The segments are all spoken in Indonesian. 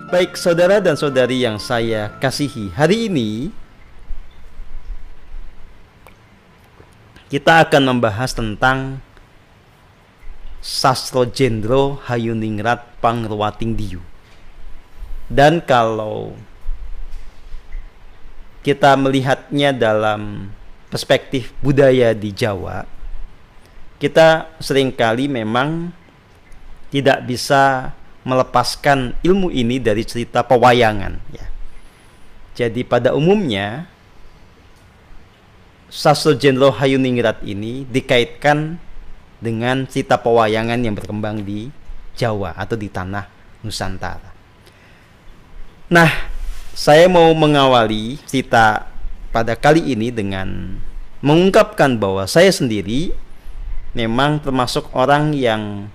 Baik saudara dan saudari yang saya kasihi, hari ini kita akan membahas tentang Sastro Jendro Hayuningrat Pangruwating Diyu. Dan kalau kita melihatnya dalam perspektif budaya di Jawa, kita seringkali memang tidak bisa melepaskan ilmu ini dari cerita pewayangan ya. Jadi pada umumnya Sastro Jendro Hayuningrat ini dikaitkan dengan cerita pewayangan yang berkembang di Jawa atau di tanah Nusantara. Nah, saya mau mengawali cerita pada kali ini dengan mengungkapkan bahwa saya sendiri memang termasuk orang yang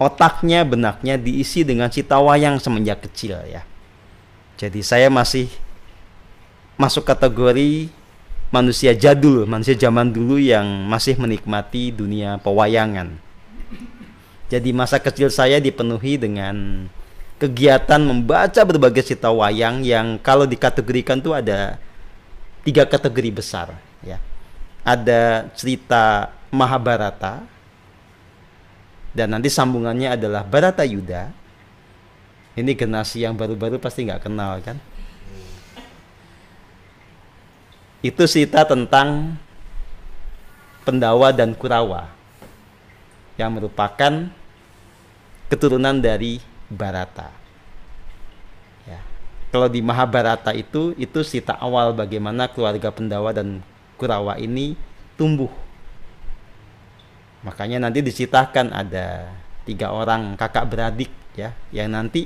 otaknya, benaknya diisi dengan cerita wayang semenjak kecil ya. Jadi saya masih masuk kategori manusia jadul, manusia zaman dulu yang masih menikmati dunia pewayangan. Jadi masa kecil saya dipenuhi dengan kegiatan membaca berbagai cerita wayang yang kalau dikategorikan tuh ada 3 kategori besar ya. Ada cerita Mahabharata, dan nanti sambungannya adalah Baratayuda. Ini generasi yang baru-baru pasti nggak kenal kan. Itu cerita tentang Pendawa dan Kurawa yang merupakan keturunan dari Barata ya. Kalau di Mahabharata itu cerita awal bagaimana keluarga Pendawa dan Kurawa ini tumbuh. Makanya nanti diceritakan ada 3 orang kakak beradik ya, yang nanti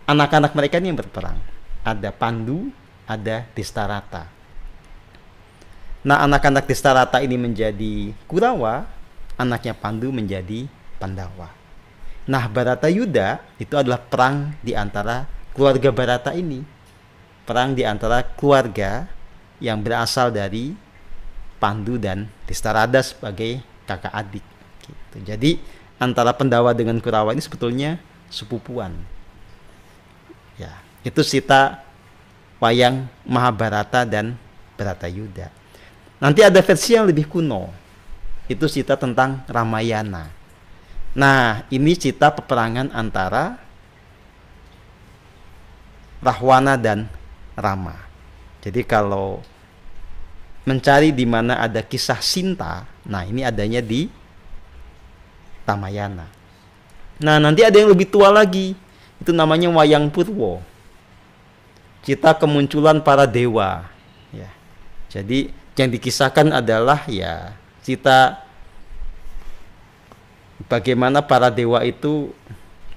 anak-anak mereka ini yang berperang. Ada Pandu, ada Distarata. Nah, anak-anak Distarata ini menjadi Kurawa, anaknya Pandu menjadi Pandawa. Nah, Baratayuda itu adalah perang di antara keluarga Barata ini. Perang di antara keluarga yang berasal dari Pandu dan Distarada sebagai kakak adik gitu. Jadi antara Pendawa dengan Kurawa ini sebetulnya sepupuan ya. Itu cerita wayang Mahabharata dan Baratayuda. Nanti ada versi yang lebih kuno, itu cerita tentang Ramayana. Nah, ini cerita peperangan antara Rahwana dan Rama. Jadi kalau mencari di mana ada kisah Sinta, nah ini adanya di Ramayana. Nah, nanti ada yang lebih tua lagi, itu namanya Wayang Purwo, cerita kemunculan para dewa ya. Jadi yang dikisahkan adalah ya cerita bagaimana para dewa itu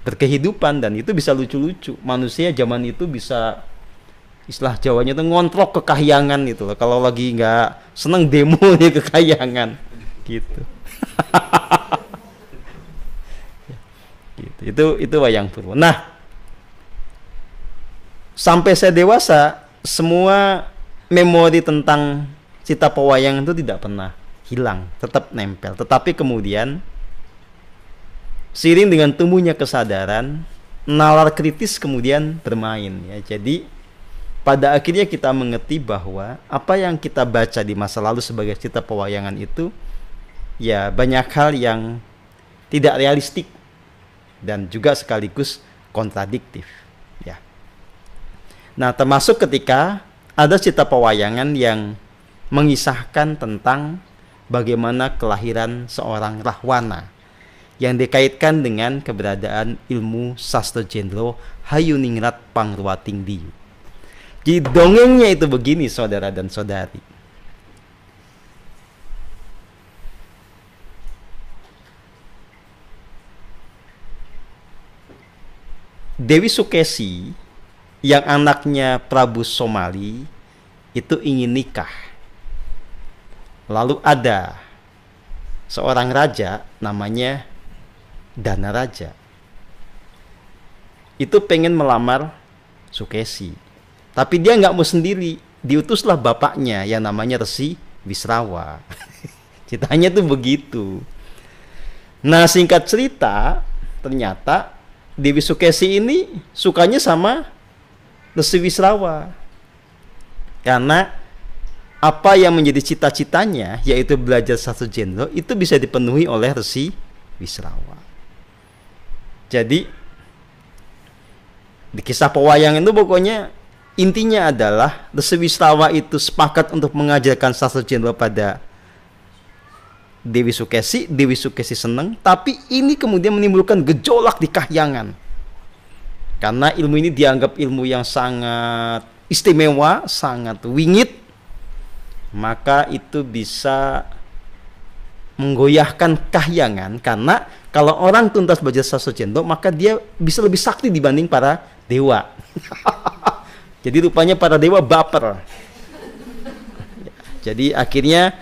berkehidupan, dan itu bisa lucu-lucu. Manusia zaman itu bisa, istilah Jawanya itu ngontrok kekahyangan gitu loh. Kalau lagi nggak seneng demo nih kekahyangan gitu. gitu. Itu Wayang Purwo. Nah, sampai saya dewasa, semua memori tentang cerita pewayangan itu tidak pernah hilang, tetap nempel. Tetapi kemudian seiring dengan tumbuhnya kesadaran, nalar kritis kemudian bermain ya. Jadi pada akhirnya kita mengerti bahwa apa yang kita baca di masa lalu sebagai cerita pewayangan itu ya banyak hal yang tidak realistik dan juga sekaligus kontradiktif ya. Nah, termasuk ketika ada cerita pewayangan yang mengisahkan tentang bagaimana kelahiran seorang Rahwana yang dikaitkan dengan keberadaan ilmu Sastro Jendro Hayuningrat Pangruwating Diyu. Jadi dongengnya itu begini saudara dan saudari. Dewi Sukesi yang anaknya Prabu Somali itu ingin nikah. Lalu ada seorang raja namanya Danaraja. Itu pengen melamar Sukesi. Tapi dia nggak mau sendiri, diutuslah bapaknya yang namanya Resi Wisrawa. Ceritanya tuh begitu. Nah, singkat cerita, ternyata Dewi Sukesi ini sukanya sama Resi Wisrawa. Karena apa yang menjadi cita-citanya, yaitu belajar satu jendro, itu bisa dipenuhi oleh Resi Wisrawa. Jadi di kisah pewayangan itu pokoknya intinya adalah Resi Wisrawa itu sepakat untuk mengajarkan satu jendro pada Dewi Sukesi. Dewi Sukesi senang, tapi ini kemudian menimbulkan gejolak di Kahyangan. Karena ilmu ini dianggap ilmu yang sangat istimewa, sangat wingit, maka itu bisa menggoyahkan Kahyangan. Karena kalau orang tuntas belajar sastra jendro, maka dia bisa lebih sakti dibanding para dewa. Jadi rupanya para dewa baper. Jadi akhirnya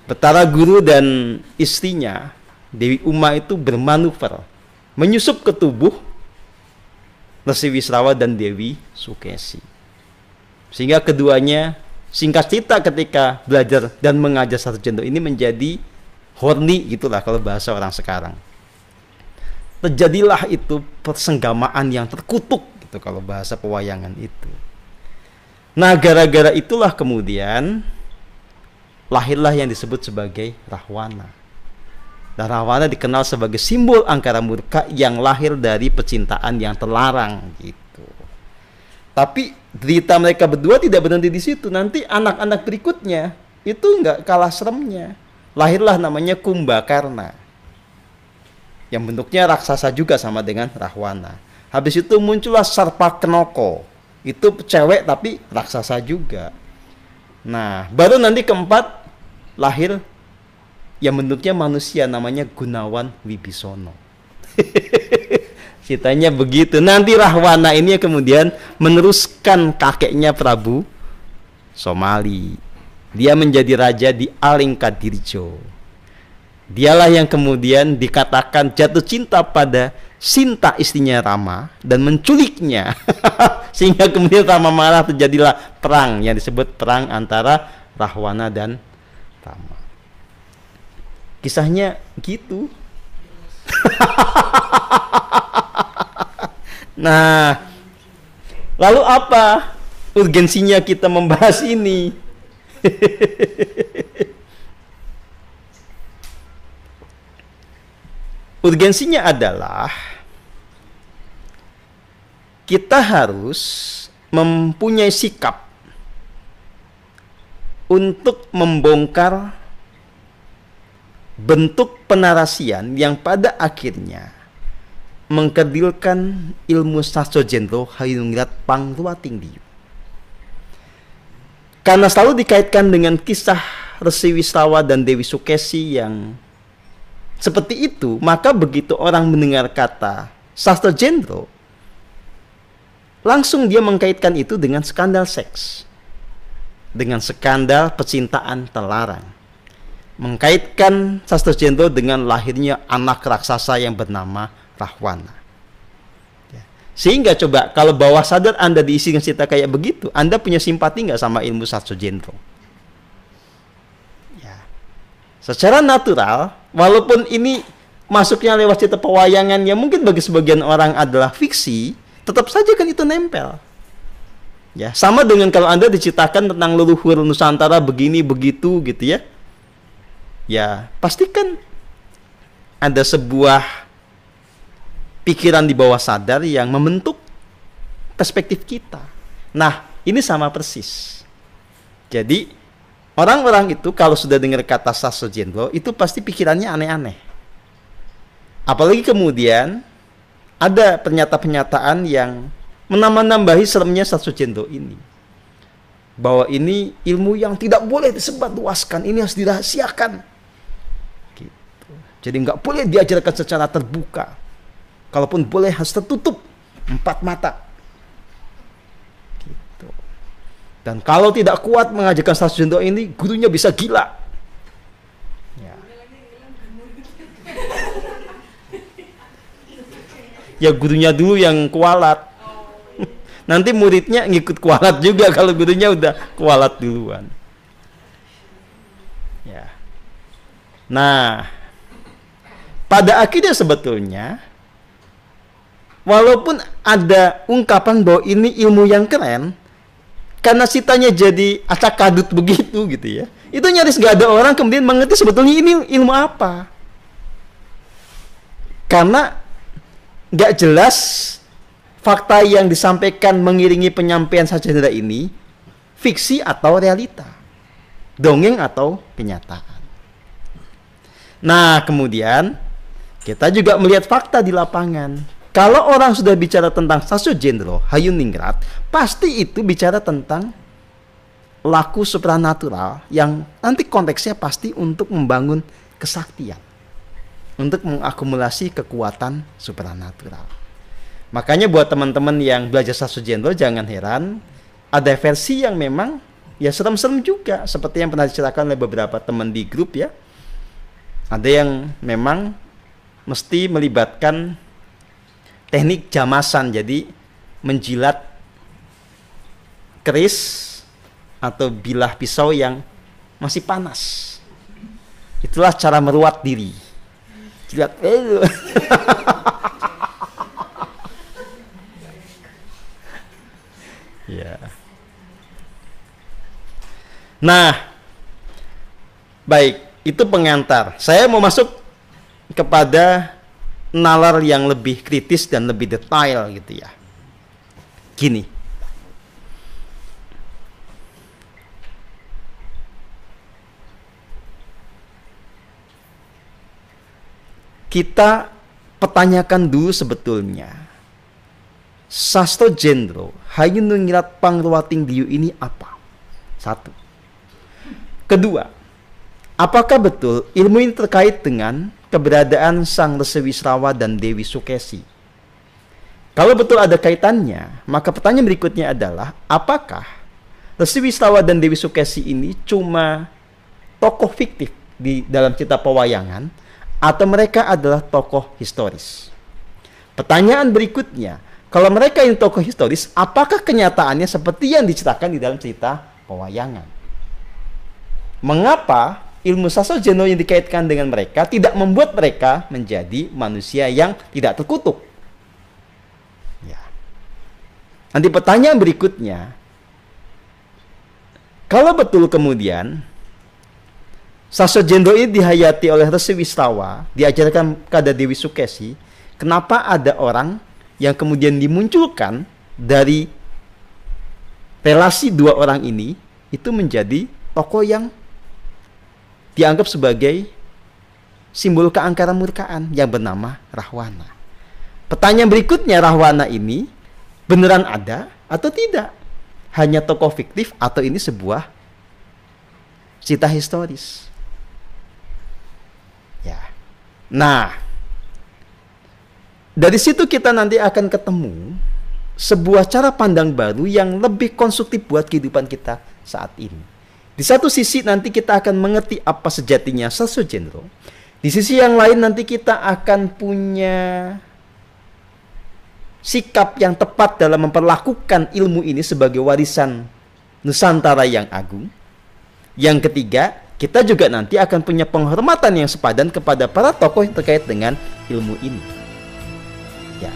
Betara Guru dan istrinya Dewi Uma itu bermanuver menyusup ke tubuh Resi Wisrawa dan Dewi Sukesi, sehingga keduanya, singkat cerita, ketika belajar dan mengajar satu jendro ini menjadi horny, gitulah kalau bahasa orang sekarang. Terjadilah itu persenggamaan yang terkutuk, gitu kalau bahasa pewayangan itu. Nah, gara-gara itulah kemudian lahirlah yang disebut sebagai Rahwana. Dan Rahwana dikenal sebagai simbol angkara murka yang lahir dari percintaan yang terlarang, gitu. Tapi derita mereka berdua tidak berhenti di situ. Nanti anak-anak berikutnya itu nggak kalah seremnya. Lahirlah namanya Kumbakarna, yang bentuknya raksasa juga sama dengan Rahwana. Habis itu muncullah Sarpakenoko, itu cewek tapi raksasa juga. Nah, baru nanti keempat lahir yang bentuknya manusia, namanya Gunawan Wibisono. Ceritanya begitu. Nanti Rahwana ini kemudian meneruskan kakeknya Prabu Somali. Dia menjadi raja di Alengkadirjo. Dialah yang kemudian dikatakan jatuh cinta pada Sinta, istrinya Rama, dan menculiknya. Sehingga kemudian Rama marah, terjadilah perang yang disebut perang antara Rahwana dan Rama. Kisahnya gitu. Nah, lalu apa urgensinya kita membahas ini? Urgensinya adalah kita harus mempunyai sikap untuk membongkar bentuk penarasian yang pada akhirnya mengkerdilkan ilmu sastra jendro Hayuningrat Pangruatingdiyu. Karena selalu dikaitkan dengan kisah Resi Wisrawa dan Dewi Sukesi yang seperti itu, maka begitu orang mendengar kata sastra jendro, langsung dia mengkaitkan itu dengan skandal seks, dengan skandal percintaan terlarang, mengkaitkan sastra jendro dengan lahirnya anak raksasa yang bernama Rahwana. Sehingga coba kalau bawah sadar Anda diisi dengan cerita kayak begitu, Anda punya simpati nggak sama ilmu sastra jendro? Ya. Secara natural, walaupun ini masuknya lewat cerita pewayangan yang mungkin bagi sebagian orang adalah fiksi, tetap saja kan itu nempel. Ya, sama dengan kalau Anda diceritakan tentang leluhur Nusantara begini begitu gitu ya. Ya, pastikan ada sebuah pikiran di bawah sadar yang membentuk perspektif kita. Nah, ini sama persis. Jadi, orang-orang itu kalau sudah dengar kata sastra jendro, itu pasti pikirannya aneh-aneh. Apalagi kemudian ada pernyataan-pernyataan yang menambah-nambahi seremnya sastra jendro ini. Bahwa ini ilmu yang tidak boleh disebarluaskan, ini harus dirahasiakan. Gitu. Jadi nggak boleh diajarkan secara terbuka. Kalaupun boleh harus tertutup 4 mata. Gitu. Dan kalau tidak kuat mengajarkan sastra jendro ini, gurunya bisa gila. Ya. Ya gurunya dulu yang kualat. Nanti muridnya ngikut kualat juga kalau gurunya udah kualat duluan. Ya. Nah, pada akhirnya sebetulnya walaupun ada ungkapan bahwa ini ilmu yang keren, karena Sitanya jadi acak kadut begitu gitu ya, itu nyaris gak ada orang kemudian mengerti sebetulnya ini ilmu apa, karena gak jelas fakta yang disampaikan mengiringi penyampaian Sajendra ini fiksi atau realita, dongeng atau kenyataan. Nah, kemudian kita juga melihat fakta di lapangan. Kalau orang sudah bicara tentang Sasio Jendro Hayuningrat, pasti itu bicara tentang laku supranatural yang nanti konteksnya pasti untuk membangun kesaktian, untuk mengakumulasi kekuatan supranatural. Makanya buat teman-teman yang belajar Sasio Jendro, jangan heran ada versi yang memang ya serem-serem juga, seperti yang pernah diceritakan oleh beberapa teman di grup ya. Ada yang memang mesti melibatkan teknik jamasan, jadi menjilat keris atau bilah pisau yang masih panas. Itulah cara meruat diri. Jilat. Ya. Nah, baik. Itu pengantar. Saya mau masuk kepada nalar yang lebih kritis dan lebih detail gitu ya. Gini. Kita pertanyakan dulu sebetulnya Sasio Jendro Hayuningrat Pangruating Diyu ini apa? Satu. Kedua, apakah betul ilmu ini terkait dengan keberadaan Sang Resi Wisrawa dan Dewi Sukesi? Kalau betul ada kaitannya, maka pertanyaan berikutnya adalah, apakah Resi Wisrawa dan Dewi Sukesi ini cuma tokoh fiktif di dalam cerita pewayangan, atau mereka adalah tokoh historis? Pertanyaan berikutnya, kalau mereka ini tokoh historis, apakah kenyataannya seperti yang diceritakan di dalam cerita pewayangan? Mengapa ilmu Sasio Jendro yang dikaitkan dengan mereka tidak membuat mereka menjadi manusia yang tidak terkutuk? Ya. Nanti pertanyaan berikutnya, kalau betul kemudian Sasio Jendro ini dihayati oleh Resi Wisrawa, diajarkan kepada Dewi Sukesi, kenapa ada orang yang kemudian dimunculkan dari relasi dua orang ini itu menjadi tokoh yang dianggap sebagai simbol keangkaran murkaan yang bernama Rahwana? Pertanyaan berikutnya, Rahwana ini beneran ada atau tidak? Hanya tokoh fiktif atau ini sebuah cerita historis? Ya. Nah, dari situ kita nanti akan ketemu sebuah cara pandang baru yang lebih konstruktif buat kehidupan kita saat ini. Di satu sisi nanti kita akan mengerti apa sejatinya Sasio Jendro. Di sisi yang lain nanti kita akan punya sikap yang tepat dalam memperlakukan ilmu ini sebagai warisan Nusantara yang agung. Yang ketiga, kita juga nanti akan punya penghormatan yang sepadan kepada para tokoh yang terkait dengan ilmu ini. Ya.